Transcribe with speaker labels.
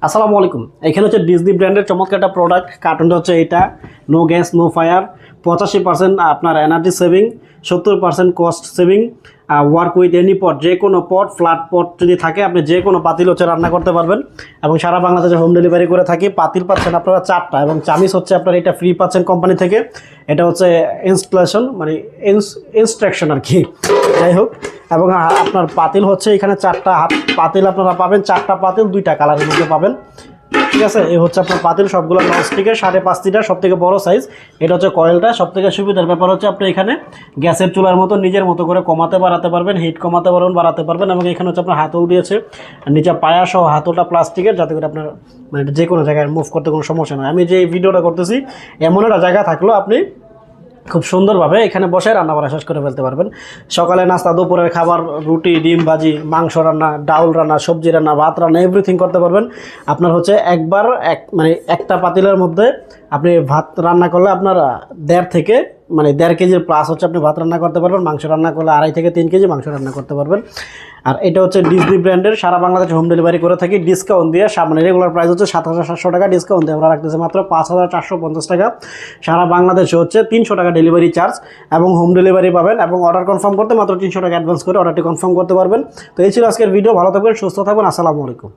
Speaker 1: আসসালামু আলাইকুম। এখানে হচ্ছে ডিজনি ব্র্যান্ডের চমৎকার একটা প্রোডাক্ট। কার্টুনটা হচ্ছে এটা, নো গ্যাস নো ফায়ার, 85% আপনার energy saving, 70% cost saving, work with any pot, যে কোনো পট, ফ্ল্যাট পট যদি থাকে আপনি যে কোনো পাতিল হচ্ছে রান্না করতে পারবেন এবং সারা বাংলাদেশে হোম ডেলিভারি করে থাকি। পাতিল পাচ্ছেন আপনারা 4টা এবং চামিচ হচ্ছে আপনার এটা ফ্রি পাচ্ছেন কোম্পানি থেকে। এটা হচ্ছে ইনস্টলেশন মানে ইনস্ট্রাকশন আর কি, যাই হোক। এবং আপনার পাতিল হচ্ছে এখানে 4টা পাতিল আপনারা পাবেন, 4টা পাতিল 2টা কালারের মধ্যে পাবেন, ঠিক আছে। এই হচ্ছে আপনার পাতিল, সবগুলো ননস্টিকের, 5.5 লিটার, সব থেকে বড় সাইজ। এটা হচ্ছে কয়েলটা। সব থেকে সুবিধার ব্যাপার হচ্ছে আপনি এখানে গ্যাসের চুলার মতো নিজের মতো করে কমাতে বাড়াতে পারবেন, হিট কমাতে পারবেন বাড়াতে পারবেন। এবং এখানে হচ্ছে আপনার হাতল দিয়েছে, নিচে পায়া সহ হাতলটা প্লাস্টিকের, যাতে করে আপনার মানে যে কোনো জায়গায় মুভ করতে কোনো সমস্যা নয়। আমি যে ভিডিওটা করতেছি এমন একটা জায়গা থাকলেও আপনি খুব সুন্দরভাবে এখানে বসে রান্না করা শেষ করে ফেলতে পারবেন। সকালে নাস্তা, দুপুরের খাবার, রুটি, ডিম ভাজি, মাংস রান্না, ডাউল রান্না, সবজি রান্না, ভাত রান্না, এভরিথিং করতে পারবেন। আপনার হচ্ছে একবার মানে একটা পাতিলের মধ্যে আপনি ভাত রান্না করলে আপনার 1.5 কেজির প্লাস হচ্ছে আপনি ভাত রান্না করতে পারবেন। মাংস রান্না করলে 2.5 থেকে 3 কেজি মাংস রান্না করতে পারবেন। আর এটা হচ্ছে ডিজনি ব্র্যান্ডের, সারা বাংলাদেশে হোম ডেলিভারি করে থাকি ডিসকাউন্ট দিয়ে। মানে রেগুলার প্রাইস হচ্ছে 7,700 টাকা, ডিসকাউন্ট দিয়ে আমরা রাখতেছি মাত্র 5,450 টাকা। সারা বাংলাদেশে হচ্ছে 300 টাকা ডেলিভারি চার্জ এবং হোম ডেলিভারি পাবেন। এবং অর্ডার কনফার্ম করতে মাত্র 300 টাকা অ্যাডভান্স করে অর্ডারটি কনফার্ম করতে পারবেন। তো এই ছিল আজকের ভিডিও। ভালো থাকবেন, সুস্থ থাকবেন। আসসালামু আলাইকুম।